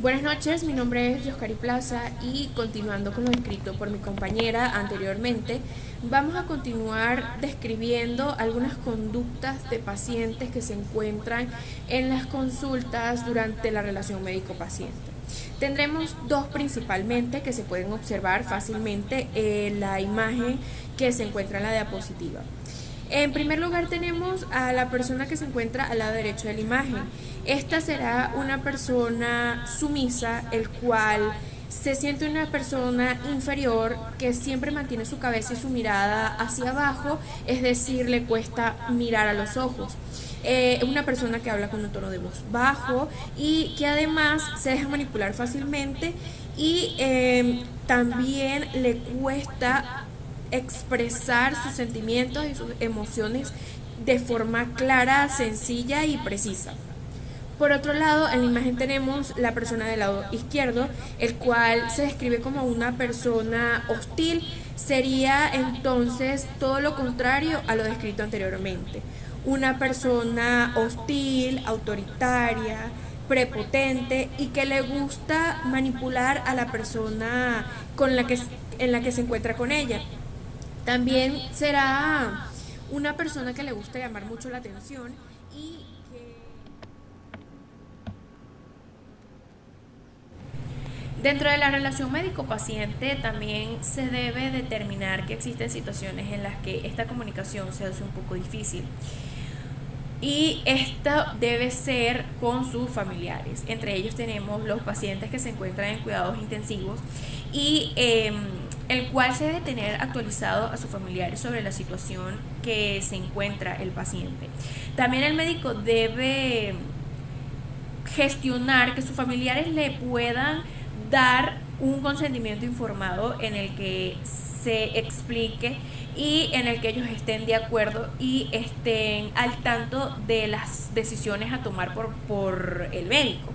Buenas noches, mi nombre es Yoscari Plaza y continuando con lo escrito por mi compañera anteriormente, vamos a continuar describiendo algunas conductas de pacientes que se encuentran en las consultas durante la relación médico-paciente. Tendremos dos principalmente que se pueden observar fácilmente en la imagen que se encuentra en la diapositiva. En primer lugar tenemos a la persona que se encuentra al lado derecho de la imagen. Esta será una persona sumisa, el cual se siente una persona inferior que siempre mantiene su cabeza y su mirada hacia abajo, es decir, le cuesta mirar a los ojos. Una persona que habla con un tono de voz bajo y que además se deja manipular fácilmente y también le cuesta expresar sus sentimientos y sus emociones de forma clara, sencilla y precisa. Por otro lado, en la imagen tenemos la persona del lado izquierdo, el cual se describe como una persona hostil. Sería entonces todo lo contrario a lo descrito anteriormente. Una persona hostil, autoritaria, prepotente y que le gusta manipular a la persona en la que se encuentra con ella. También será una persona que le gusta llamar mucho la atención y que dentro de la relación médico-paciente también se debe determinar que existen situaciones en las que esta comunicación se hace un poco difícil. Y esta debe ser con sus familiares. Entre ellos tenemos los pacientes que se encuentran en cuidados intensivos y el cual se debe tener actualizado a sus familiares sobre la situación que se encuentra el paciente. También el médico debe gestionar que sus familiares le puedan dar un consentimiento informado en el que se explique y en el que ellos estén de acuerdo y estén al tanto de las decisiones a tomar por el médico.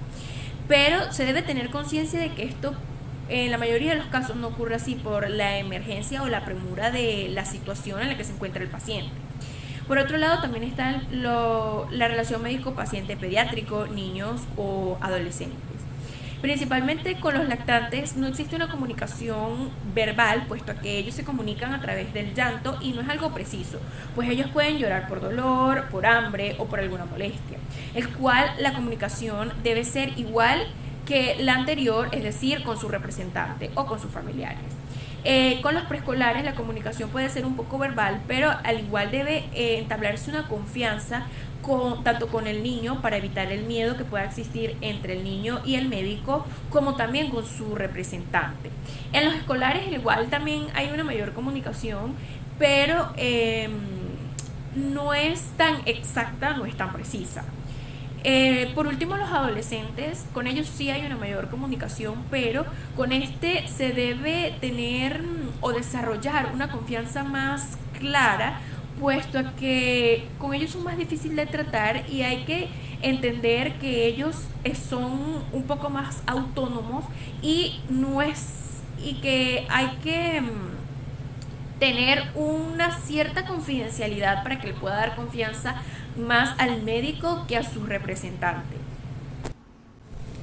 Pero se debe tener conciencia de que esto en la mayoría de los casos no ocurre así por la emergencia o la premura de la situación en la que se encuentra el paciente. Por otro lado, también está la relación médico-paciente pediátrico, niños o adolescentes. Principalmente con los lactantes no existe una comunicación verbal, puesto que ellos se comunican a través del llanto y no es algo preciso, pues ellos pueden llorar por dolor, por hambre o por alguna molestia, el cual la comunicación debe ser igual que la anterior, es decir, con su representante o con sus familiares. Con los preescolares la comunicación puede ser un poco verbal, pero al igual debe entablarse una confianza tanto con el niño para evitar el miedo que pueda existir entre el niño y el médico, como también con su representante. En los escolares igual también hay una mayor comunicación, pero no es tan exacta, no es tan precisa. Por último, los adolescentes, con ellos sí hay una mayor comunicación, pero con este se debe tener o desarrollar una confianza más clara, puesto a que con ellos son más difíciles de tratar y hay que entender que ellos son un poco más autónomos y no es y que hay que tener una cierta confidencialidad para que le pueda dar confianza más al médico que a su representante.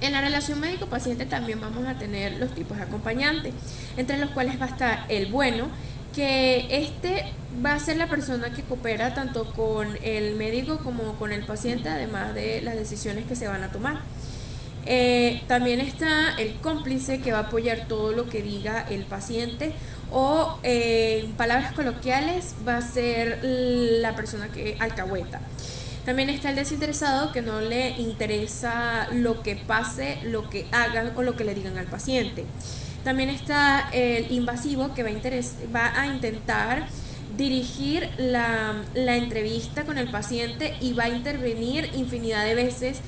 En la relación médico-paciente también vamos a tener los tipos de acompañantes, entre los cuales va a estar el bueno, que este va a ser la persona que coopera tanto con el médico como con el paciente, además de las decisiones que se van a tomar. También está el cómplice, que va a apoyar todo lo que diga el paciente, o en palabras coloquiales va a ser la persona que alcahueta. También está el desinteresado, que no le interesa lo que pase, lo que hagan o lo que le digan al paciente. También está el invasivo, que va a intentar dirigir la entrevista con el paciente y va a intervenir infinidad de veces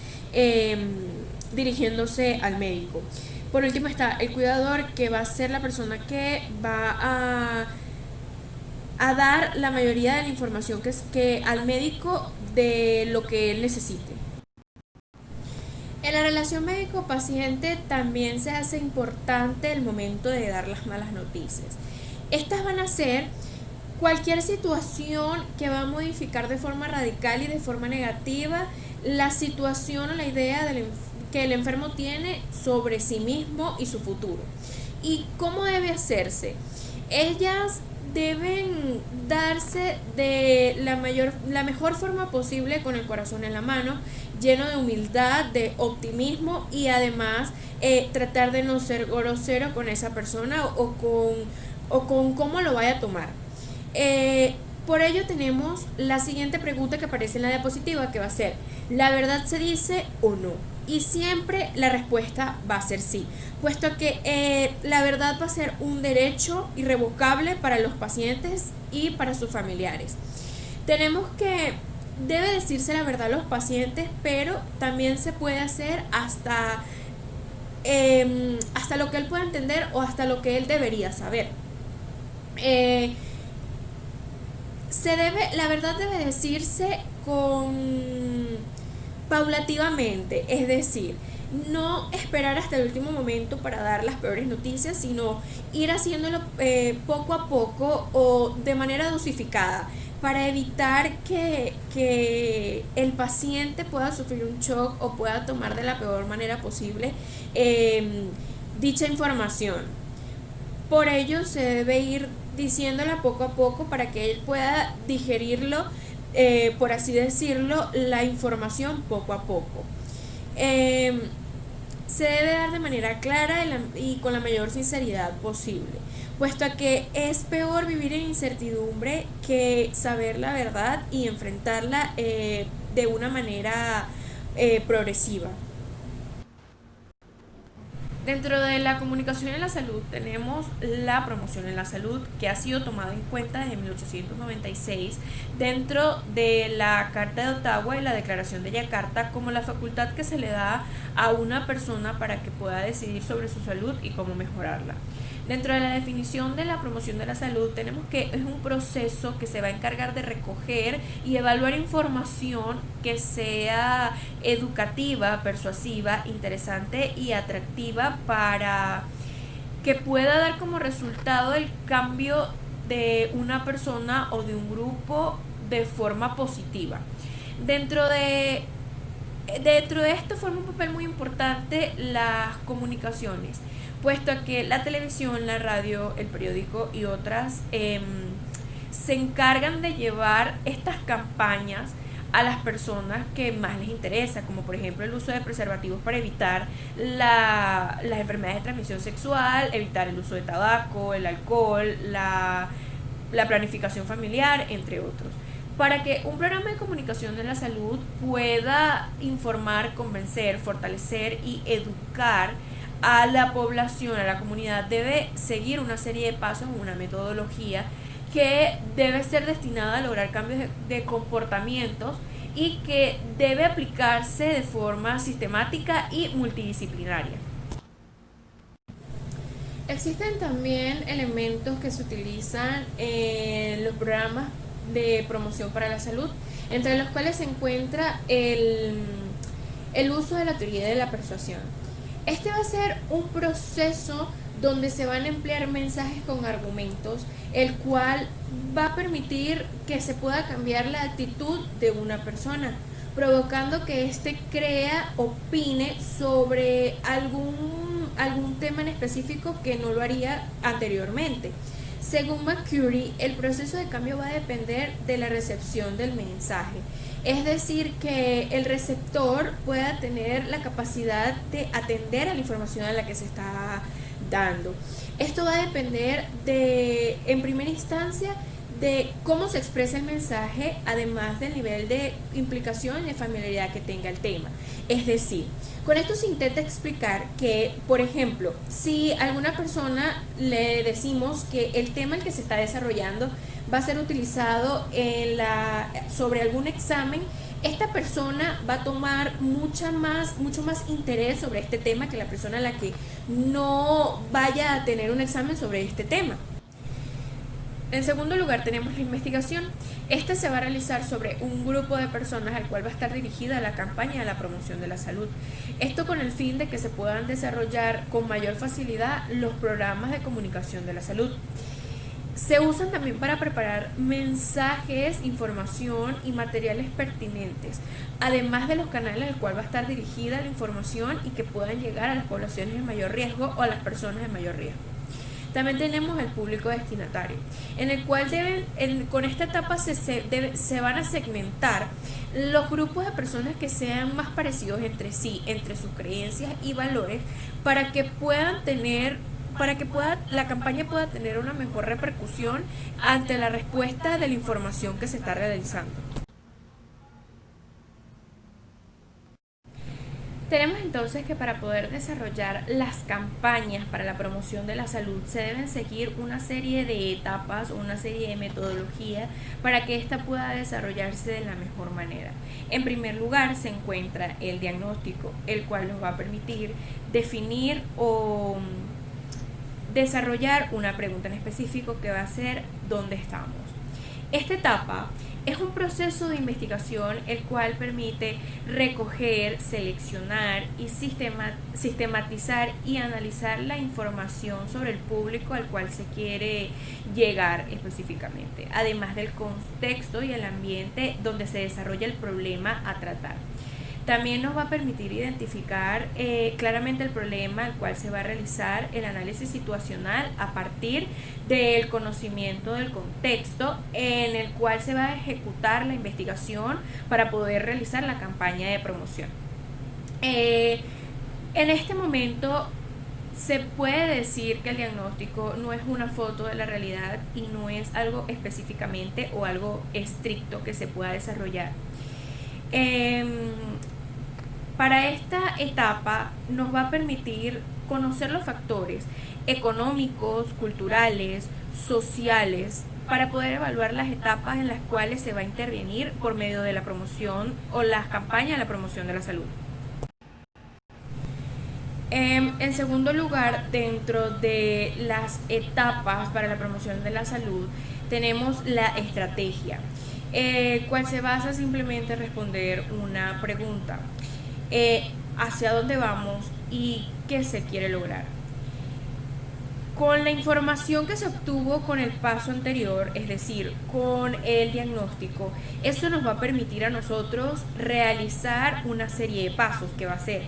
dirigiéndose al médico. Por último está el cuidador, que va a ser la persona que va a dar la mayoría de la información que al médico de lo que él necesite. En la relación médico-paciente también se hace importante el momento de dar las malas noticias. Estas van a ser cualquier situación que va a modificar de forma radical y de forma negativa la situación o la idea que el enfermo tiene sobre sí mismo y su futuro. ¿Y cómo debe hacerse? Ellas deben darse de la mejor forma posible, con el corazón en la mano, lleno de humildad, de optimismo, y además tratar de no ser grosero con esa persona o con cómo lo vaya a tomar. Por ello tenemos la siguiente pregunta que aparece en la diapositiva, que va a ser: ¿la verdad se dice o no? Y siempre la respuesta va a ser sí, puesto que la verdad va a ser un derecho irrevocable para los pacientes y para sus familiares. Tenemos que debe decirse la verdad a los pacientes, pero también se puede hacer hasta lo que él pueda entender o hasta lo que él debería saber. La verdad debe decirse paulativamente, es decir, no esperar hasta el último momento para dar las peores noticias, sino ir haciéndolo poco a poco o de manera dosificada, para evitar que el paciente pueda sufrir un shock o pueda tomar de la peor manera posible dicha información. Por ello se debe ir diciéndola poco a poco para que él pueda digerirlo, por así decirlo, la información poco a poco. Se debe dar de manera clara y con la mayor sinceridad posible, puesto que es peor vivir en incertidumbre que saber la verdad y enfrentarla de una manera progresiva. Dentro de la comunicación en la salud tenemos la promoción en la salud, que ha sido tomada en cuenta desde 1896 dentro de la Carta de Ottawa y la Declaración de Yakarta como la facultad que se le da a una persona para que pueda decidir sobre su salud y cómo mejorarla. Dentro de la definición de la promoción de la salud tenemos que es un proceso que se va a encargar de recoger y evaluar información que sea educativa, persuasiva, interesante y atractiva para que pueda dar como resultado el cambio de una persona o de un grupo de forma positiva. Dentro de esto forma un papel muy importante las comunicaciones, puesto que la televisión, la radio, el periódico y otras se encargan de llevar estas campañas a las personas que más les interesa, como por ejemplo el uso de preservativos para evitar las enfermedades de transmisión sexual, evitar el uso de tabaco, el alcohol, la planificación familiar, entre otros. Para que un programa de comunicación de la salud pueda informar, convencer, fortalecer y educar a la población, a la comunidad, debe seguir una serie de pasos, una metodología que debe ser destinada a lograr cambios de comportamientos y que debe aplicarse de forma sistemática y multidisciplinaria. Existen también elementos que se utilizan en los programas de promoción para la salud, entre los cuales se encuentra el uso de la teoría de la persuasión. Este va a ser un proceso donde se van a emplear mensajes con argumentos, el cual va a permitir que se pueda cambiar la actitud de una persona, provocando que éste opine sobre algún tema en específico que no lo haría anteriormente. Según McCurry, el proceso de cambio va a depender de la recepción del mensaje. Es decir, que el receptor pueda tener la capacidad de atender a la información a la que se está dando. Esto va a depender en primera instancia, de cómo se expresa el mensaje, además del nivel de implicación y de familiaridad que tenga el tema. Es decir, con esto se intenta explicar que, por ejemplo, si a alguna persona le decimos que el tema en que se está desarrollando va a ser utilizado sobre algún examen, esta persona va a tomar mucho más interés sobre este tema que la persona a la que no vaya a tener un examen sobre este tema. En segundo lugar tenemos la investigación. Este se va a realizar sobre un grupo de personas al cual va a estar dirigida la campaña de la promoción de la salud. Esto con el fin de que se puedan desarrollar con mayor facilidad los programas de comunicación de la salud. Se usan también para preparar mensajes, información y materiales pertinentes, además de los canales al cual va a estar dirigida la información y que puedan llegar a las poblaciones de mayor riesgo o a las personas de mayor riesgo. También tenemos el público destinatario, en el cual con esta etapa se van a segmentar los grupos de personas que sean más parecidos entre sí, entre sus creencias y valores, para que la campaña pueda tener una mejor repercusión ante la respuesta de la información que se está realizando. Tenemos entonces que para poder desarrollar las campañas para la promoción de la salud se deben seguir una serie de etapas o una serie de metodologías para que ésta pueda desarrollarse de la mejor manera. En primer lugar se encuentra el diagnóstico, el cual nos va a permitir definir o desarrollar una pregunta en específico que va a ser ¿dónde estamos? Esta etapa es un proceso de investigación el cual permite recoger, seleccionar y sistematizar y analizar la información sobre el público al cual se quiere llegar específicamente, además del contexto y el ambiente donde se desarrolla el problema a tratar. También nos va a permitir identificar claramente el problema al cual se va a realizar el análisis situacional a partir del conocimiento del contexto en el cual se va a ejecutar la investigación para poder realizar la campaña de promoción. En este momento se puede decir que el diagnóstico no es una foto de la realidad y no es algo específicamente o algo estricto que se pueda desarrollar. Para esta etapa nos va a permitir conocer los factores económicos, culturales, sociales, para poder evaluar las etapas en las cuales se va a intervenir por medio de la promoción o las campañas de la promoción de la salud. En segundo lugar, dentro de las etapas para la promoción de la salud, tenemos la estrategia, cual se basa simplemente en responder una pregunta. Hacia dónde vamos y qué se quiere lograr. Con la información que se obtuvo con el paso anterior, es decir, con el diagnóstico, eso nos va a permitir a nosotros realizar una serie de pasos que va a ser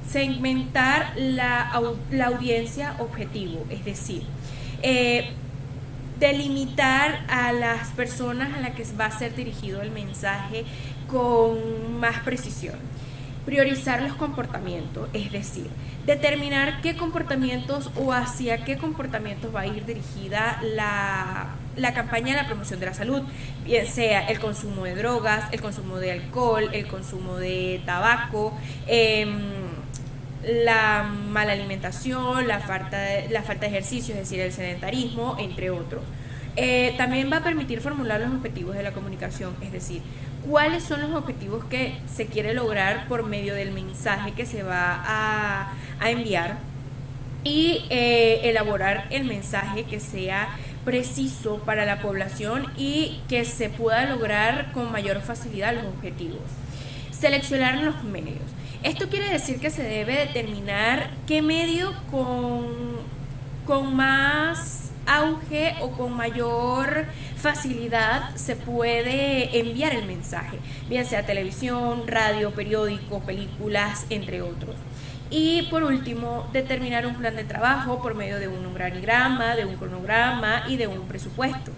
segmentar la audiencia objetivo, es decir, delimitar a las personas a las que va a ser dirigido el mensaje con más precisión. Priorizar los comportamientos, es decir, determinar qué comportamientos o hacia qué comportamientos va a ir dirigida la campaña de la promoción de la salud, bien sea el consumo de drogas, el consumo de alcohol, el consumo de tabaco, la mala alimentación, la falta de ejercicio, es decir, el sedentarismo, entre otros. También va a permitir formular los objetivos de la comunicación, es decir, cuáles son los objetivos que se quiere lograr por medio del mensaje que se va a enviar y elaborar el mensaje que sea preciso para la población y que se pueda lograr con mayor facilidad los objetivos. Seleccionar los medios. Esto quiere decir que se debe determinar qué medio con más auge o con mayor facilidad se puede enviar el mensaje, bien sea televisión, radio, periódicos, películas, entre otros. Y por último, determinar un plan de trabajo por medio de un organigrama, de un cronograma y de un presupuesto.